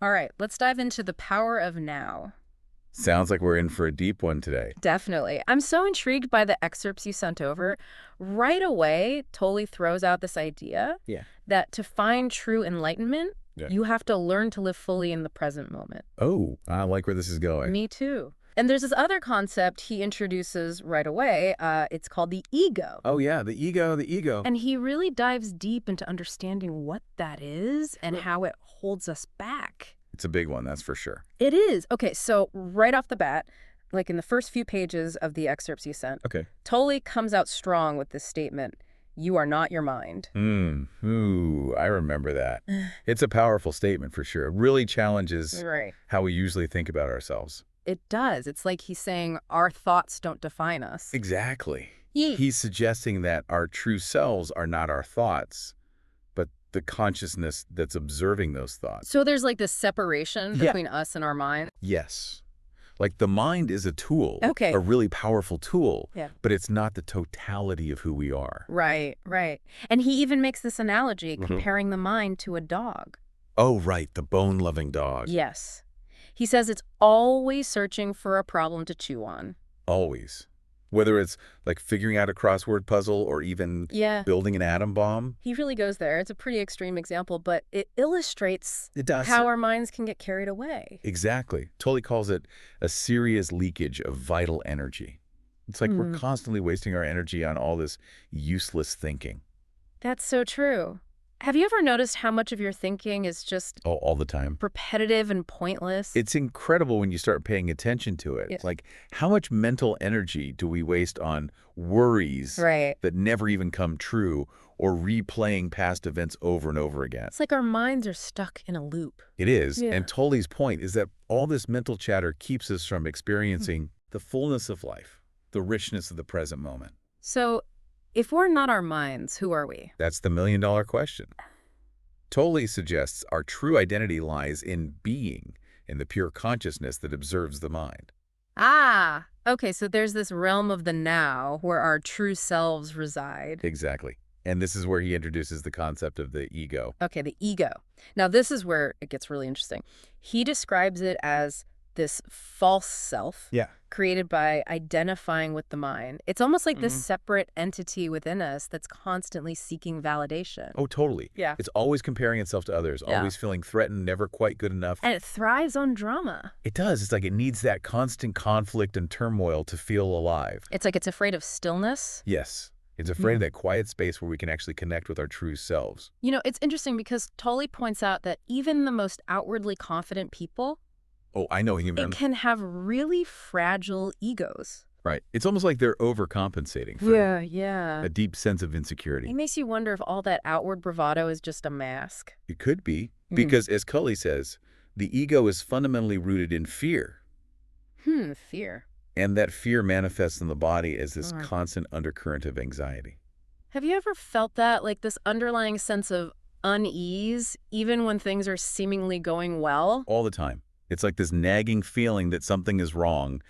All right, let's dive into the power of now. Sounds like we're in for a deep one today. Definitely. I'm so intrigued by the excerpts you sent over. Right away, Tolle throws out this idea Yeah. that to find true enlightenment, Yeah. you have to learn to live fully in the present moment. Oh, I like where this is going. Me too. And there's this other concept he introduces right away. It's called the ego. Oh, yeah, the ego, the ego. And he really dives deep into understanding what that is and how it holds us back. It's a big one, that's for sure. It is. Okay, so right off the bat, like in the first few pages of the excerpts you sent, Okay. Tolle comes out strong with this statement, "You are not your mind." Ooh, I remember that. It's a powerful statement for sure. It really challenges Right. how we usually think about ourselves. It does. It's like he's saying our thoughts don't define us. Exactly. Ye- He's suggesting that our true selves are not our thoughts, but the consciousness that's observing those thoughts. So there's like this separation Yeah. between us and our mind. Yes. Like the mind is a tool, Okay. a really powerful tool, Yeah. but it's not the totality of who we are. Right, right. And he even makes this analogy, Mhm. comparing the mind to a dog. Oh, right, the bone-loving dog. Yes. He says it's always searching for a problem to chew on. Always. Whether it's like figuring out a crossword puzzle or even Yeah. building an atom bomb. He really goes there. It's a pretty extreme example, but it illustrates It does. how our minds can get carried away. Exactly. Tolle calls it a serious leakage of vital energy. It's like we're constantly wasting our energy on all this useless thinking. That's so true. Have you ever noticed how much of your thinking is just Oh, all the time. repetitive and pointless? It's incredible when you start paying attention to it. Yeah. Like, how much mental energy do we waste on worries Right. that never even come true or replaying past events over and over again? It's like our minds are stuck in a loop. It is. Yeah. And Tolle's point is that all this mental chatter keeps us from experiencing the fullness of life, the richness of the present moment. So, if we're not our minds, who are we? That's the million-dollar question. Tolle suggests our true identity lies in being, in the pure consciousness that observes the mind. Ah, okay, so there's this realm of the now where our true selves reside. Exactly. And this is where he introduces the concept of the ego. Okay, the ego. Now, this is where it gets really interesting. He describes it as this false self Yeah. created by identifying with the mind. It's almost like this separate entity within us that's constantly seeking validation. Oh, totally. Yeah. It's always comparing itself to others, Yeah. always feeling threatened, never quite good enough. And it thrives on drama. It does. It's like it needs that constant conflict and turmoil to feel alive. It's like it's afraid of stillness. Yes. It's afraid of that quiet space where we can actually connect with our true selves. You know, it's interesting because Tolle points out that even the most outwardly confident people, Oh, I know you, man. it can have really fragile egos. Right. It's almost like they're overcompensating for Yeah. a deep sense of It insecurity. makes you wonder if all that outward bravado is just a mask. It could be, because as Cully says, the ego is fundamentally rooted in fear. Fear. And that fear manifests in the body as this Right. constant undercurrent of anxiety. Have you ever felt that, like this underlying sense of unease, even when things are seemingly going well? All the time. It's like this nagging feeling that something is wrong,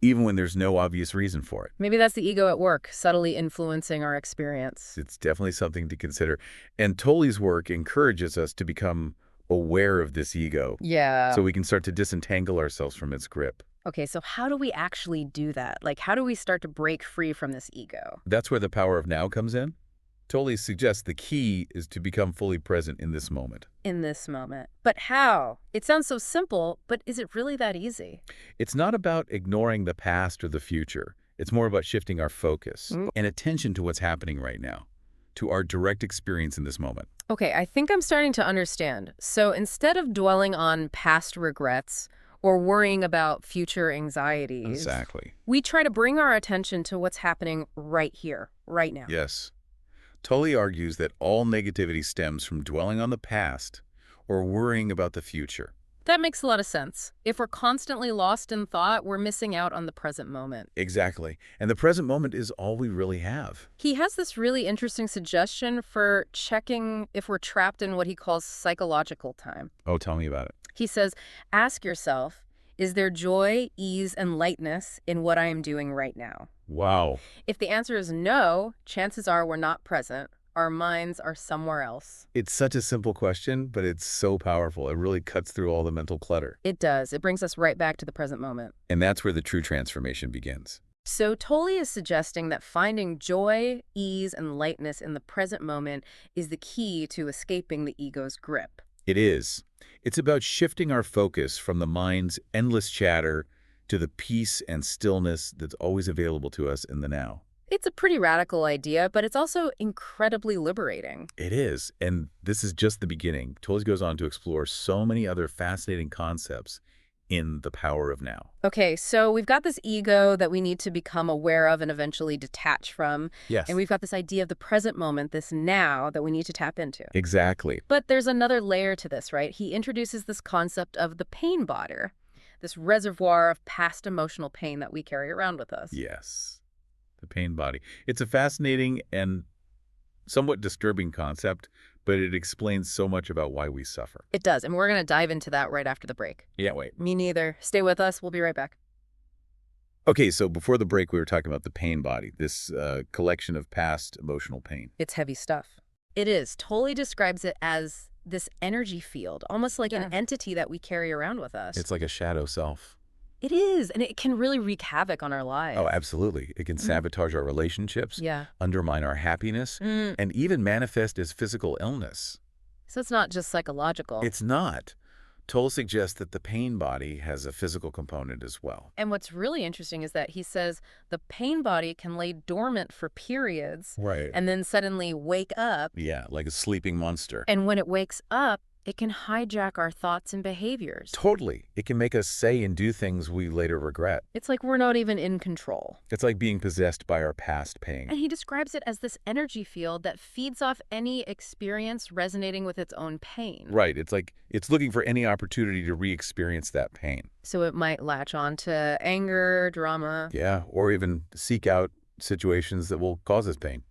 even when there's no obvious reason for it. Maybe that's the ego at work, subtly influencing our experience. It's definitely something to consider. And Tolle's work encourages us to become aware of this ego Yeah. so we can start to disentangle ourselves from its grip. Okay, so how do we actually do that? Like, how do we start to break free from this ego? That's where the power of now comes in. Tolle suggests the key is to become fully present in this moment. In this moment. But how? It sounds so simple, but is it really that easy? It's not about ignoring the past or the future. It's more about shifting our focus and attention to what's happening right now, to our direct experience in this moment. Okay, I think I'm starting to understand. So instead of dwelling on past regrets or worrying about future anxieties, Exactly. we try to bring our attention to what's happening right here, right now. Yes. Tolle argues that all negativity stems from dwelling on the past or worrying about the future. That makes a lot of sense. If we're constantly lost in thought, we're missing out on the present moment. Exactly. And the present moment is all we really have. He has this really interesting suggestion for checking if we're trapped in what he calls psychological time. Oh, tell me about it. He says, ask yourself, is there joy, ease, and lightness in what I am doing right now? Wow. If the answer is no, chances are we're not present. our minds are somewhere else? It's such a simple question, but it's so powerful. It really cuts through all the mental clutter. It does. It brings us right back to the present moment. And that's where the true transformation begins. So Tolle is suggesting that finding joy, ease, and lightness in the present moment is the key to escaping the ego's grip. It is. It's about shifting our focus from the mind's endless chatter to the peace and stillness that's always available to us in the now. It's a pretty radical idea, but it's also incredibly liberating. It is, and this is just the beginning. Tolle goes on to explore so many other fascinating concepts in The Power of Now. Okay, so we've got this ego that we need to become aware of and eventually detach from. Yes. And we've got this idea of the present moment, this now, that we need to tap into. Exactly. But there's another layer to this, right? He introduces this concept of the pain body, this reservoir of past emotional pain that we carry around with us. Yes. The pain body. It's a fascinating and somewhat disturbing concept, but it explains so much about why we suffer. It does, and we're going to dive into that right after the break. Yeah, wait. Me neither. Stay with us. We'll be right back. Okay, so before the break, we were talking about the pain body, this collection of past emotional pain. It's heavy stuff. It is. Tolle describes it as this energy field, almost like an entity that we carry around with us. It's like a shadow self. It is, and it can really wreak havoc on our lives. Oh, absolutely. It can sabotage our relationships, undermine our happiness, and even manifest as physical illness. So it's not just psychological. It's not. Tolle suggests that the pain body has a physical component as well. And what's really interesting is that he says the pain body can lay dormant for periods Right. and then suddenly wake up. Yeah, like a sleeping monster. And when it wakes up, it can hijack our thoughts and behaviors. Totally. It can make us say and do things we later regret. It's like we're not even in control. It's like being possessed by our past pain. And he describes it as this energy field that feeds off any experience resonating with its own pain. Right. It's like it's looking for any opportunity to re-experience that pain. So it might latch on to anger, drama. Yeah, or even seek out situations that will cause us pain.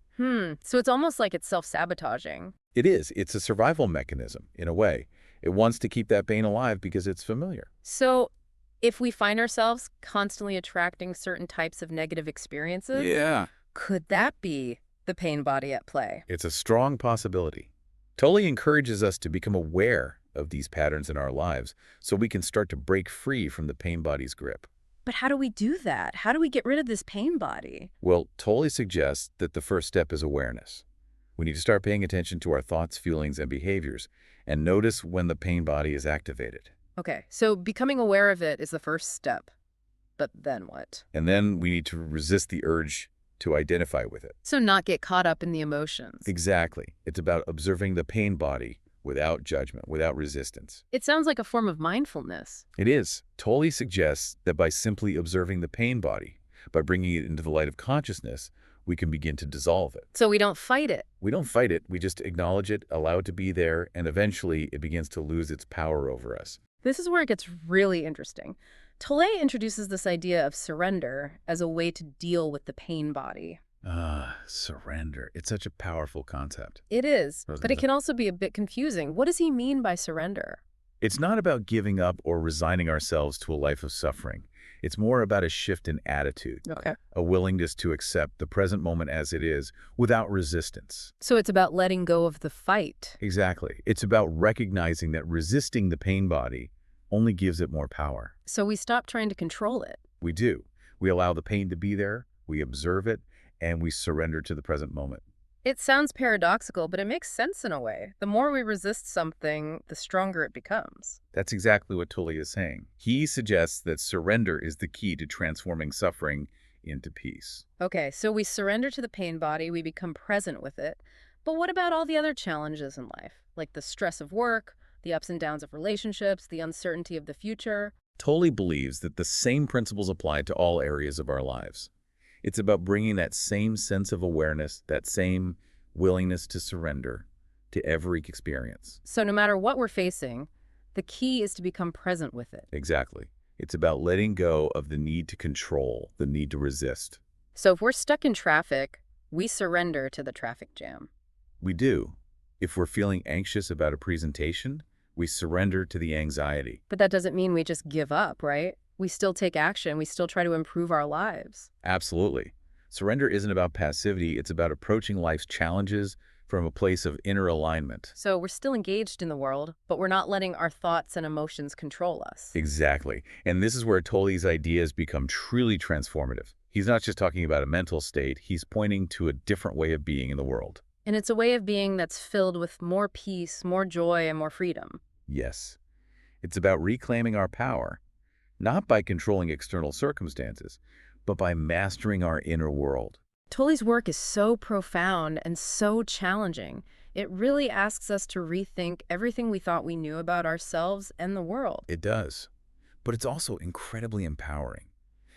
So it's almost like it's self-sabotaging. It is. It's a survival mechanism, in a way. It wants to keep that pain alive because it's familiar. So if we find ourselves constantly attracting certain types of negative experiences, could that be the pain body at play? It's a strong possibility. Tolle encourages us to become aware of these patterns in our lives so we can start to break free from the pain body's grip. But how do we do that? How do we get rid of this pain body? Well, Tolle suggests that the first step is awareness. We need to start paying attention to our thoughts, feelings, and behaviors and notice when the pain body is activated. Okay, so becoming aware of it is the first step. But then what? And then we need to resist the urge to identify with it. So not get caught up in the emotions. Exactly. It's about observing the pain body without judgment, without resistance. It sounds like a form of mindfulness. It is. Tolle suggests that by simply observing the pain body, by bringing it into the light of consciousness, we can begin to dissolve it. So we don't fight it. We don't fight it. We just acknowledge it, allow it to be there, and eventually it begins to lose its power over us. This is where it gets really interesting. Tolle introduces this idea of surrender as a way to deal with the pain body. Surrender. It's such a powerful concept. It is, but it can also be a bit confusing. What does he mean by surrender? It's not about giving up or resigning ourselves to a life of suffering. It's more about a shift in attitude, a willingness to accept the present moment as it is without resistance. So it's about letting go of the fight. Exactly. It's about recognizing that resisting the pain body only gives it more power. So we stop trying to control it. We do. We allow the pain to be there, we observe it, and we surrender to the present moment. It sounds paradoxical, but it makes sense in a way. The more we resist something, the stronger it becomes. That's exactly what Tolle is saying. He suggests that surrender is the key to transforming suffering into peace. Okay, so we surrender to the pain body, we become present with it. But what about all the other challenges in life, like the stress of work, the ups and downs of relationships, the uncertainty of the future? Tolle believes that the same principles apply to all areas of our lives. It's about bringing that same sense of awareness, that same willingness to surrender to every experience. So no matter what we're facing, the key is to become present with it. Exactly. It's about letting go of the need to control, the need to resist. So if we're stuck in traffic, we surrender to the traffic jam. We do. If we're feeling anxious about a presentation, we surrender to the anxiety. But that doesn't mean we just give up, right? We still take action. We still try to improve our lives. Absolutely. Surrender isn't about passivity. It's about approaching life's challenges from a place of inner alignment. So we're still engaged in the world, but we're not letting our thoughts and emotions control us. Exactly. And this is where Tolle's ideas become truly transformative. He's not just talking about a mental state, he's pointing to a different way of being in the world. And it's a way of being that's filled with more peace, more joy, and more freedom. Yes. It's about reclaiming our power, not by controlling external circumstances, but by mastering our inner world. Tolle's work is so profound and so challenging. It really asks us to rethink everything we thought we knew about ourselves and the world. It does. But it's also incredibly empowering.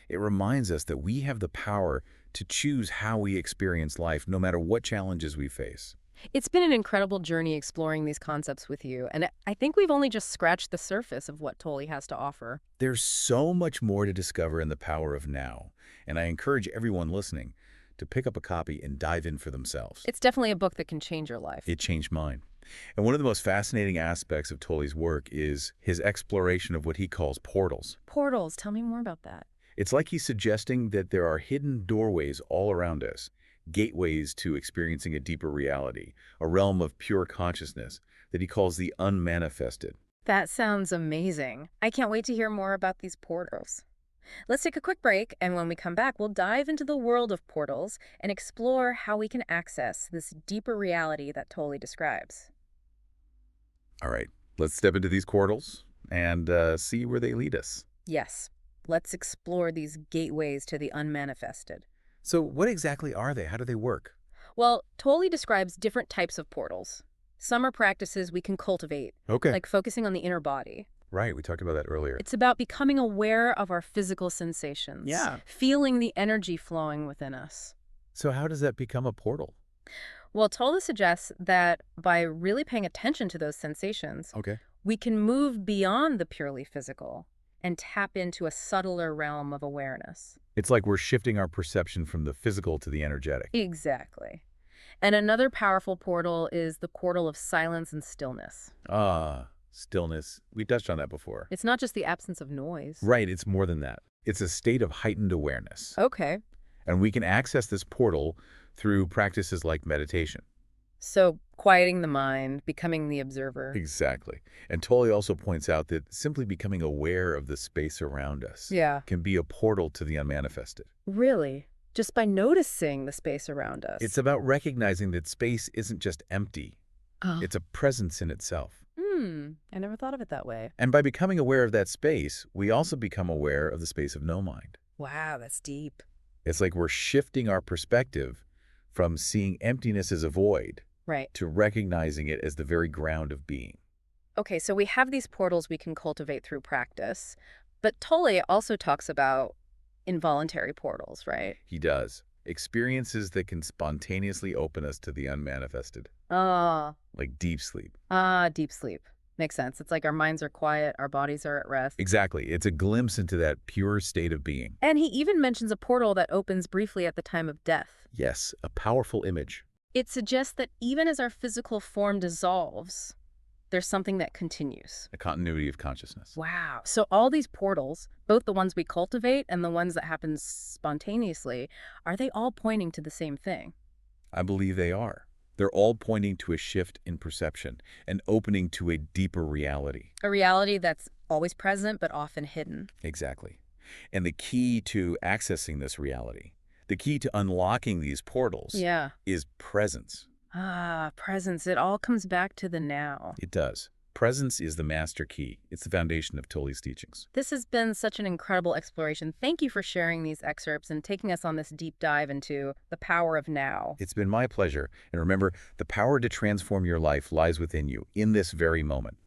It reminds us that we have the power to choose how we experience life, no matter what challenges we face. It's been an incredible journey exploring these concepts with you, and I think we've only just scratched the surface of what Tolle has to offer. There's so much more to discover in the power of now, and I encourage everyone listening to pick up a copy and dive in for themselves. It's definitely a book that can change your life. It changed mine. And one of the most fascinating aspects of Tolle's work is his exploration of what he calls portals. Portals, tell me more about that. It's like he's suggesting that there are hidden doorways all around us, gateways to experiencing a deeper reality, a realm of pure consciousness that he calls the unmanifested. That sounds amazing. I can't wait to hear more about these portals. Let's take a quick break, and when we come back, we'll dive into the world of portals and explore how we can access this deeper reality that Tolle describes. All right, let's step into these portals and see where they lead us. Yes, let's explore these gateways to the unmanifested. So what exactly are they? How do they work? Well, Tolle describes different types of portals. Some are practices we can cultivate, Okay. like focusing on the inner body. Right, we talked about that earlier. It's about becoming aware of our physical sensations. Yeah. Feeling the energy flowing within us. So how does that become a portal? Well, Tolle suggests that by really paying attention to those sensations, Okay. we can move beyond the purely physical and tap into a subtler realm of awareness. It's like we're shifting our perception from the physical to the energetic. Exactly. And another powerful portal is the portal of silence and stillness. Ah, stillness. We touched on that before. It's not just the absence of noise. Right, it's more than that. It's a state of heightened awareness. Okay. And we can access this portal through practices like meditation. So quieting the mind, becoming the observer. Exactly. And Tolle also points out that simply becoming aware of the space around us Yeah. can be a portal to the unmanifested. Really? Just by noticing the space around us. It's about recognizing that space isn't just empty. Oh. It's a presence in itself. I never thought of it that way. And by becoming aware of that space, we also become aware of the space of no mind. Wow, that's deep. It's like we're shifting our perspective from seeing emptiness as a void Right. to recognizing it as the very ground of being. Okay, so we have these portals we can cultivate through practice, but Tolle also talks about involuntary portals, right? He does. Experiences that can spontaneously open us to the unmanifested, Ah, like deep sleep. deep sleep. Makes sense. It's like our minds are quiet, our bodies are at rest. Exactly. It's a glimpse into that pure state of being. And he even mentions a portal that opens briefly at the time of death. Yes, a powerful image. It suggests that even as our physical form dissolves, there's something that continues. A continuity of consciousness. Wow. So all these portals, both the ones we cultivate and the ones that happen spontaneously, are they all pointing to the same thing? I believe they are. They're all pointing to a shift in perception, an opening to a deeper reality. A reality that's always present but often hidden. Exactly. And the key to accessing this reality, the key to unlocking these portals, Yeah. is presence. Presence. It all comes back to the now. It does. Presence is the master key. It's the foundation of Tolle's teachings. This has been such an incredible exploration. Thank you for sharing these excerpts and taking us on this deep dive into the power of now. It's been my pleasure. And remember, the power to transform your life lies within you in this very moment.